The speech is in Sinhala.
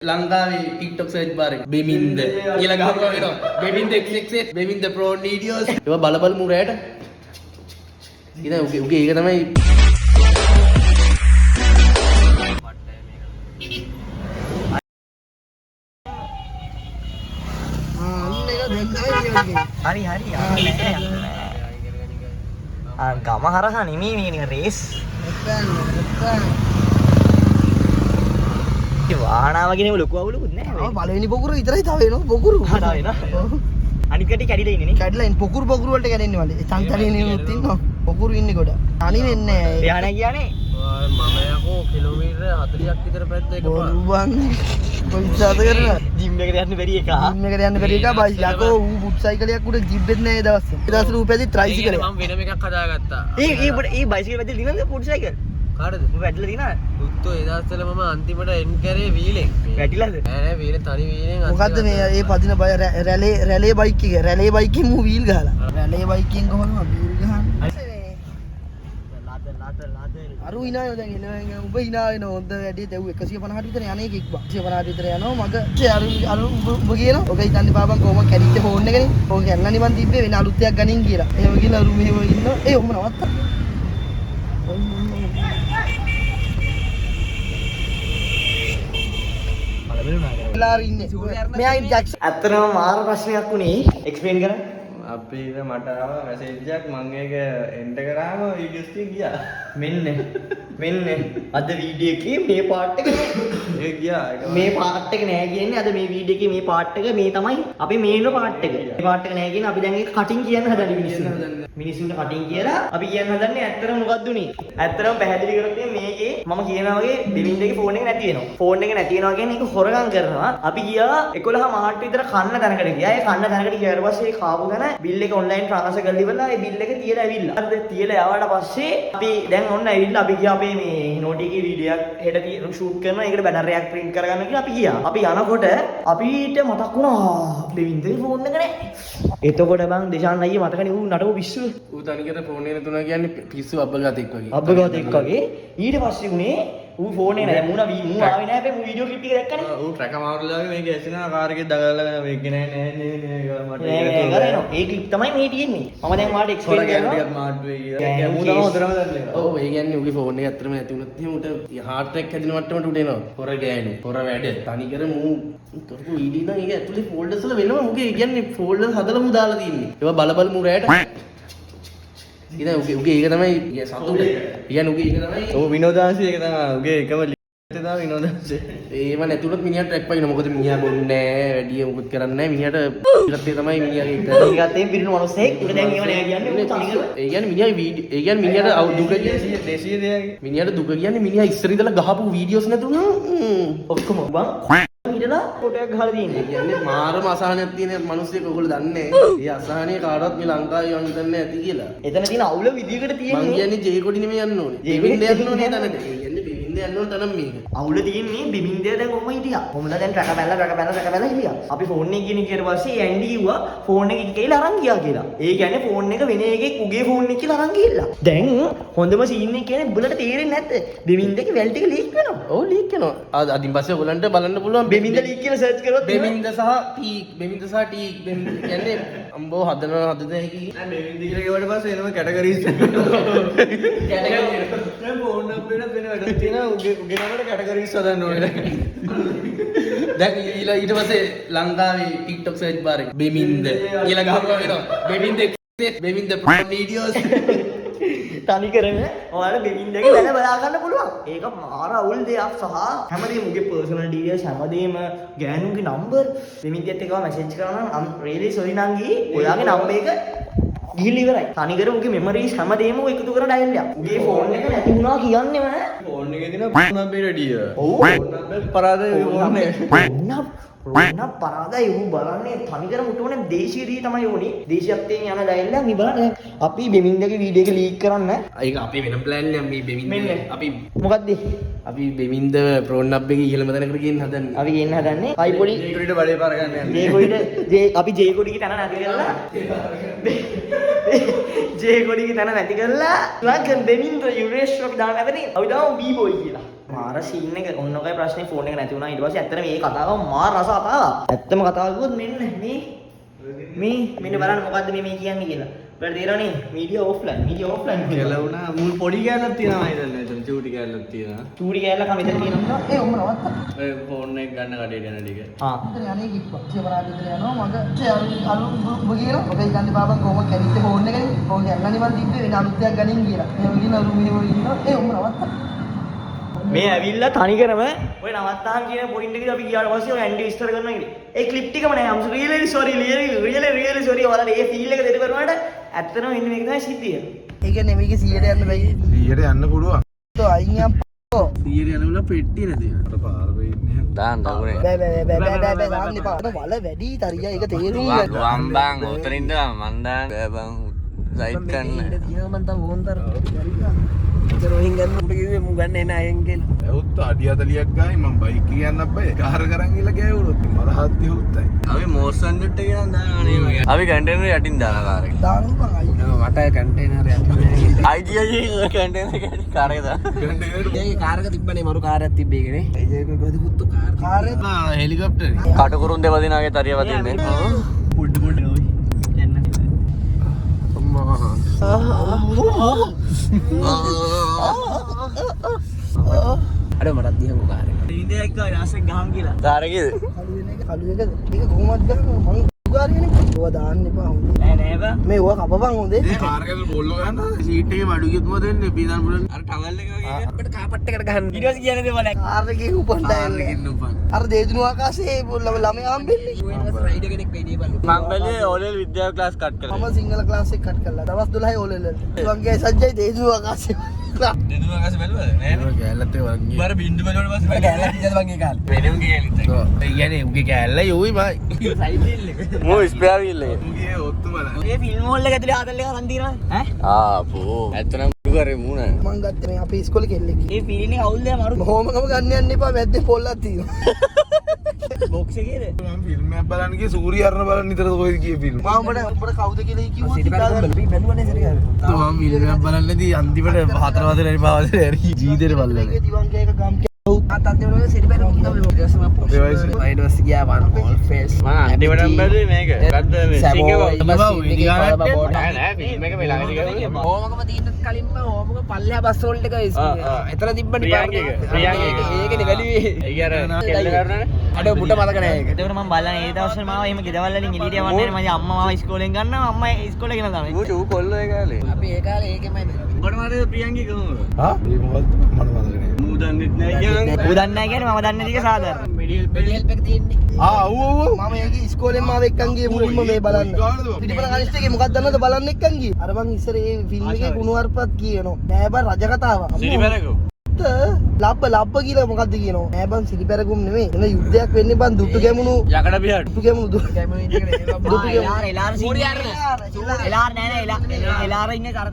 ලංකාවේ TikTok search bar එක බෙමින්ද කියලා ගහපුවා වෙනවා. බෙමින්ද XXX බෙමින්ද prawn videos. ඒවා බලමු රැට. ඉතින් උගේ ඒක තමයි හරි ගම හරහා නෙමෙයි මේක නිකන් රේස් වාහනාව කියන ලොකු අවුලකුත් නැහැ. පළවෙනි පොකුර විතරයි තව එනවා පොකුරු. තව එනවා. අනිත් කටි කැඩිලා ඉන්නේ නේ. කැඩිලා ඉන්නේ පොකුරු වලට කැඩෙන්නේ වලේ. චන්තරියේ නෙවෙත් ඉන්නවා. පොකුරු ඉන්නේ කොට. අනිත් වෙන්නේ නැහැ. එහා නැහැ කියන්නේ. මම යකෝ කිලෝමීටර 40ක් විතර පැත්ත එක පාර. බොරුවන්. කොයිසාද කරලා? ජිම් එකට යන්න බැරි එක. ජිම් එකට යන්න බැරි එක බයි යකෝ ඌ බුට් සයිකලයක් උඩ ජිබ්බෙත් නැහැ ඒ දවස්වල. ඒ දවස්වල ඌ පැදි ට්‍රයිසිකලයක්. මම වෙනම එකක් හදාගත්තා. ඒ බයිසිකල් පැදලා දිනනද බුට් සයිකල්? කාටද? ඔබ වැටලා දිනනද? උත්තෝ ඒ දවස්වල මම අන්තිමට එන් කරේ වීලෙන්. වැටිලාද? නෑ වීලෙන් තනි වීලෙන්. මොකද්ද මේ ඒ පදින බය රැලේ බයික් එක. රැලේ බයික් එකෙන් ඌ වීල් ගහලා. රැලේ බයික් එකෙන් කොහොමද වීල් ගහන්නේ? අරු ඉනායෝ දැන් එනවා උඹ ඉනා වෙනවා හොඳ වැඩි දෙව් 150ට විතර යන්නේ කික් බා 150ට විතර යනවා මග අරු උඹ කියනවා ඔක හිතන්නේ පාපන් කොහොම කැඩිච්ච ෆෝන් එකනේ ඕක කැඩලා නිවන් තිබ්බේ වෙන අලුත් එකක් ගනින් කියලා එහෙම කියලා අරු මෙහෙම ඉන්නවා ඒ ඔහොම නවත්තා ලාරි ඉන්නේ මෙයා ඉන්නේ ජැක්ස් ඇත්තටම මාර ප්‍රශ්නයක් උනේ එක්ස්ප්ලেইন කරන්න අපිට මට ආව මැසේජ් එකක් මම ඒක එන්ටර් කරාම වීඩියෝස් ටික ගියා. මෙන්න අද වීඩියෝ එකේ මේ පාර්ට් එක ඒක ගියා. මේ පාර්ට් එක නෑ කියන්නේ අද මේ වීඩියෝ එකේ මේ පාර්ට් එක මේ තමයි අපි මේන පාර්ට් එක. මේ පාර්ට් එක නෑ කියන්නේ අපි දැන් ඒක කටින් කියන්න හදන්නේ මිනිස්සුන්ට කටින් කියලා අපි කියන්න හදන්නේ ඇත්තටම මොකක්ද උනේ? ඇත්තටම පැහැදිලි කරොත් මේකේ මම කියනවා වගේ දෙවින්දගේ ෆෝන් එක නැති වෙනවා. ෆෝන් එක නැති වෙනවා කියන්නේ ඒක හොරගම් කරනවා. අපි ගියා 11 මාර්ට් විතර කන්න තැනකට ගියා. ඒ කන්න තැනකට ගියාට පස්සේ ඒ කාපු තැන බිල් එක ඔන්ලයින් ට්‍රාන්ස්ෆර් කරලා ඉවරලා ඒ බිල් එක තියලා ඇවිල්ලා. හරිද? තියලා ආවට පස්සේ අපි දැන් ඔන්න ඇවිල්ලා අපි ගියා අපේ මේ නෝටි එකේ වීඩියෝ එකක් හෙට ෂූට් කරනවා. ඒකට බැනර් එකක් print කරගන්න කියලා අපි ගියා. අපි යනකොට අපිට මතක් වුණා දෙවින්දගේ ෆෝන් එක නැහැ. එතකොට බං දේශාන් අයියේ මතකනේ ඌ නටපු පිස්සුව. ඌ තනිකර ෆෝන් එක තුන කියන්නේ පිස්සු අබ්බගතෙක් වගේ. අබ්බගතෙක් වගේ. ඊට පස්සේ උනේ ඌ ෆෝන් එක නැහැ. මූණ ආවේ නැහැ. අපි වීඩියෝ ක්ලිප් එක දැක්කනේ. ඌ ට්‍රැක් මාරුලා වගේ මේක ඇසිනා කාර් එකේ දගලලා මේක නෑ මට ඒ ක්ලිප් තමයි මේ තියෙන්නේ. මම දැන් ඔයාලට එක්ස්ප්ලেইন කරනවා. මාට්ටුවේ කියලා. ඌ තමයි හොඳටම දන්නේ. ඔව් ඒ කියන්නේ ඌගේ ෆෝන් එක ඇත්තටම නැති වුණොත් එහෙම උට හાર્ට් එක හැදින මට්ටමට උට එනවා. හොර ගෑනු. හොර වැඩ. තනිකර මූ කරපු වීඩියෝ නම් ඒක ඇතුලේ ෆෝල්ඩර්ස් වල වෙනවා. ඌගේ කියන්නේ ෆෝල්ඩර්ස් හදලා මූ දාලා තියෙන්නේ. ඒවා බලමු රැට. ඉතින් උගේ ඒක තමයි සතුට. කියන්නේ උගේ ඒක තමයි. ඔව් විනෝදාංශය ඒක තමයි උගේ එකම ලිස්ට් තමයි විනෝදාංශය. ඒව නැතුණොත් මිනිහට ට්‍රැක් පයින්න. මොකද මිනිහා බොන්නේ නැහැ, වැඩි මොකුත් කරන්නේ නැහැ. මිනිහට ඉලක්කය තමයි මිනිහාගේ එක. ඊගත්තේ පිරිණු මනුස්සයෙක්. ඒක දැන් ඒව නෑ කියන්නේ ඌ තනිකර. ඒ කියන්නේ මිනිහා වීඩියෝ ඒ කියන්නේ මිනිහට දුක කියන්නේ 200 දෙයක්. මිනිහට දුක කියන්නේ මිනිහා ඉස්සර ඉඳලා ගහපු වීඩියෝස් නැතුණා. ඔක්කොම බං ඊටලා ෆොටෝ එකක් ගහලා තියෙන්නේ. කියන්නේ මාරම අසහනයක් තියෙන මිනිස්සෙක් ඔයගොල්ලෝ දන්නේ. ඒ අසහනය කාටවත් මේ ලංකාවේ යන්න හිතන්නේ නැති කියලා. එතන තියෙන අවුල විදියකට තියෙන්නේ. මං කියන්නේ ජේ කොඩි නෙමෙයි යන්න ඕනේ. බෙමින්ද යන්න ඕනේ තැනට. ඒ කියන්නේ බෙමින්ද යන්න ඕන තරම් මේක. අවුල තියෙන්නේ බෙමින්දේ දැන් ඔහම හිටියා. කොහොමද දැන් ට්‍රැක බැලලා හිටියා. අපි ෆෝන් එක කියන ඊට පස්සේ ඇන්ඩි කිව්වා ෆෝන් එක කියලා අරන් ගියා කියලා. ඒ කියන්නේ ෆෝන් එක වෙන එකෙක් උගේ ෆෝන් එක කියලා අරන් ගිහිල්ලා. දැන් හොඳම සීන් එක කියන්නේ උඹලට තේරෙන්නේ නැද්ද? බෙමින්දගේ වැල් ටික ලීක් වෙනවා. ඔව් ලීක් වෙනවා. අදින් පස්සේ ඔයගලන්ට බලන්න පුළුවන් බෙමින්ද ලීක් කියලා සර්ච් කරොත් බෙමින්ද සහ ටීක් බෙමින්ද කියන්නේ අම්බෝ හදන හැකි නෑ බෙමින්ද කියලා කියවට පස්සේ එනවා කැටගරීස් කැටගරි දැන් ෆෝන් නම්බරේට වෙන වැඩක් තියෙනවා උගේ නමට කැටගරීස් හදන්න ඕනේ දැන් ඊට පස්සේ ලංකාවේ TikTok search bar එක බෙමින්ද කියලා ගහපුවා වෙනවා බෙමින්ද prawn videos තනි කරන ඔයාලා බෙමින්දගේ වැඩ බලා ගන්න පුළුවන්. ඒක මාර අවුල් දෙයක් සහ හැමදේම උගේ පර්සනල් ඩීටේල්ස් හැමදේම ගෑනුන්ගේ නම්බර් බෙමින්දියත් එක්කව මැසේජ් කරනවා නම් රියලි සෝරි නංගි ඔයාගේ නම්බර් එක ගිහිල්ලා ඉවරයි. තනි කර උගේ මෙමරිස් හැමදේම එකතු කරලා ඩයල් එකක්. උගේ ෆෝන් එක නැති වුණා කියන්නේම නෑ. ෆෝන් එකේ තියෙන නම්බර් රෙඩිය. ඔව් ෆෝන් නම්බර් පරාදයි ෆෝන් එක. රොන්න පරාදයි ඌ බලන්නේ තනිකර මුටුවනේ දේශීය දී තමයි ඕනේ. දේශීයත්වයෙන් යන ඩයල් එක මේ බලන්න. අපි බෙමින්දගේ වීඩියෝ එක ලීක් කරන්න. ඒක අපි වෙන ප්ලෑන් එකක් මේ බෙමින්ද අපි මොකද්ද? අපි බෙමින්ද ප්‍රෝන් අබ් එකේ ඉහළම තැනකට ගේන්න හදන්නේ. අපි ගේන්න හදන්නේ. අයි පොඩි ජේකොඩිට බඩේ පාර ගන්න යන්නේ. අපි ජේකොඩිගේ තැන නැති කරලා ජේකොඩිගේ තැන නැති කරලා ලංකන් බෙමින්ද යුරේෂ් අපි දාන්න හදන්නේ. අපි දාමු බී බොයි කියලා. මාර සීන් එක ඔන්න ඔකයි ප්‍රශ්නේ ෆෝන් එක නැති වුණා ඊට පස්සේ ඇත්තට මේ කතාව මාර රස කතාවක් ඇත්තම කතාව කිව්වොත් මෙන්න මේ මෙන්න බලන්න මොකද්ද මේ කියන්නේ කියලා ඔයාලට තේරෙනවනේ මීඩියා ඕෆ්ලයින් කියලා වුණා මුල් පොඩි කැලක් තියෙනවා හිතන්න එතන චූටි කැලක් තියෙනවා චූටි කෑල්ලක් මෙතන තියෙනවා ඒ ඔන්න නවත්තා. ඔය ෆෝන් එක ගන්න කඩේට යන ටික ඉතින් යන්නේ කිව්වා. ඉතින් විතර යනවා මග අලු ඔබ කියනවා. ඔබ ගන්න බාබන් කොහොම කැලිච්ච ෆෝන් එකනේ. ඔබ යන්නනේ මන් තිබ්බේ වෙන අලුත් දෙයක් ගනින් කියලා. එහෙම කියන අලු මිනිහෝ ඉන්නවා. ඒ ඔන්න නවත්තා. මේ ඇවිල්ලා තනිකරම ඔය නවත්තාම් කියන පොයින්ට් එකේදී අපි ගියාට පස්සේ ඔය ඇන්ඩි විස්තර කරනවා කියන්නේ. ඒ ක්ලිප් ටිකම නෑ. I'm really sorry ඔයාලට ඒ ෆීල් එක දෙන්න කරනවාට ඇත්තටම මෙන්න මේක තමයි සිද්ධිය. ඒ කියන්නේ මේකේ 100ට යන්න බැයි. 100ට යන්න පුළුවන්. તો අයියා පෝ. 100 යනවල පෙට්ටිය නැති අර පාර වෙන්නේ. දාන්න ඕනේ. බෑ දාන්න එපා. අර වල වැඩි තරියා ඒක තේරුම් ගන්න. වම්බන් උතරින්ද මන් දාන්න බෑ බං සයිඩ් කරන්න. තියෙනවා මන් තව ඕන් තරම්. ඒක රෝහින් ගන්න උඩ කිව්වේ මු ගන්න එන අයෙන් කියලා. ඇහුත් අඩි 40ක් ගායි මම බයික් කියන්න බෑ. කාර් කරන් ගිහලා ගෑවුනොත් මරහත් යහුත්තයි. අපි මෝස්සන් ඩට් එක යන දාන්නේ මගේ. අපි කන්ටේනර් යටින් දාන කාර් එක. දාන්න බං අයියා. මට කන්ටේනර් එකක් අයිඩියා ජී කන්ටේනර් එක කාර් එක දාන්න. ඒ කාර් එක තිබ්බනේ මරු කාර් එකක් තිබ්බේ ඒකනේ ඒක කොහෙද පුත්තු කාර් එක හෙලිකොප්ටර් කටුකුරුන් දෙවදිනාගේ තරිය වදින්නේ. පොඩ්ඩ පොඩ්ඩ ඔයි යන්න අර මටත් දිහමු කාර් එක ඉන්දියා එක්ක රාසෙක් ගහන් කියලා. කාර් එකේද? කළු එකද? ඒක කොහොමද ගන්න මං උගාරියනේ. ඔය දාන්න එපා හොඳේ. නෑ බා. මේ ඔය කපපන් හොඳේ. කාර් එකේ බොල්ල ගන්න. සීට් එකේ බඩු කිව්වම දෙන්නේ පීදාන් පුරන් අර ටවල් එක වගේ අපිට කාපට් එකට ගහන්න ඊට පස්සේ කියන්නේ දේවල් කාර් එකේ උපන්ඩයන්. ඉන්නපන් අර දේදුණු ආකාශයේ ළමයා හම්බෙන්නේ. රයිඩර් කෙනෙක් වෙන්නේ බලු මම බැලුවේ ඕලෙල් විද්‍යාව ක්ලාස් කට් කරලා. මම සිංහල ක්ලාස් එක කට් කළා. දවස් 12 ඕලෙල් වලට. වංගේ සජ්ජයි දේදුණු ආකාශයේ. දෙදුම අකස බැලුවද? නෑ නේ. කැලලත් ඒ වගේ බර බින්දු බැලුවට පස්සේ කැලලත් ඉඳලා වගේ කාලේ වෙනම ගියලිත් එක. ඒ කියන්නේ උගේ කැලල යෝයි බයි සයිඩ් එක. මෝ ස්පෙයාර් වීල් එක. මුගේ ඔත්තු බලන්න. මේ ෆිල්ම් හෝල් එක ඇතුලේ ආතල් එක අරන් තියෙනවා. ඈ? ආපෝ. ඇත්තනම් කරේ මූණ. මං ගත්තේ මේ අපේ ඉස්කෝලේ කෙල්ලෙක්. මේ පිළිනේ අවුල්ද මරු මොහොමකම ගන්න යන්න එපා වැද්දේ පොල්ලක් තියෙනවා. බොක්ස් එකේද? මම ෆිල්ම් එකක් බලන්න ගියේ සූර්ය අරණ බලන්න නිතරද කොහෙද ගියේ ෆිල්ම්. මම උඹට කවුද කියලා කිව්වොත් බැලුවනේ සරියද? මම මිලියනක් බලන්නදී අන්තිමට 4 වදේ හරි 5 වදේ හරි ජීවිතේට බලලා ඒක දිවංගේ එක ගම් ආතන්දේ වල සිරිපැර මුන්දා මේ ඊට පස්සේ මම අපේ වයසේ ඊට පස්සේ ගියා වන් ඕල් ෆේස් මම අන්තිමටම බැලුවේ මේක. මොකද්ද මේ සිංගව? නෑ නෑ ෆිල්ම් එක මේ ළඟදී ගියා. ඕමකම තියෙන කලින්ම ඕමක පල්ලෙහා බස් රෝල්ට් එක එතන තිබ්බනේ ඒකනේ වැළුවේ ඒ අර කෙල්ල කරනනේ. අඩ මුට මතක නෑ ඒක එතකොට මම බලන්නේ ඒ දවස්වල මාව එහෙම ගෙදවල් වලින් එළියට යවන්නේ නැහැ. මගේ අම්මා මාව ඉස්කෝලෙන් ගන්නවා අම්මා ඉස්කෝලේ ගෙන දානවා. ඌ චූ කොල්ලෝ ඒ කාලේ. අපි ඒ කාලේ ඒකෙමයි උඹට මාරේ ප්‍රියංගි කොහොමද? හා ඒ මොකද්ද මට මතක නෑ. ඌ දන්නෙත් නෑ කියන්නේ. ඌ දන්නේ නැහැ කියන්නේ මම දන්නේ ටික සාධාරණ. හෙල්ප් එක තියෙන්නේ මම ඒකේ ඉස්කෝලෙන් මාව එක්කන් ගියේ මුලින්ම මේ බලන්න. පිටිපල කනිෂ්ඨ එකේ මොකක්ද දන්නවද බලන්න එක්කන් ගියේ. අර මං ඉස්සර ඒ ෆිල්ම් එකේ කුණුවarpත් කියනවා. නෑ බං රජ කතාවක්. සිරිපැරකෝ. ලබ්බ කියලා මොකද්ද කියනවා. නෑ බං සිරිපැරකුම් නෙමෙයි. එන යුද්ධයක් වෙන්නේ බං දුටු ගැමුණු යකඩ පිහට. දුටු ගැමුණු එලාර නෑ නෑ එලාර ඉන්නේ අර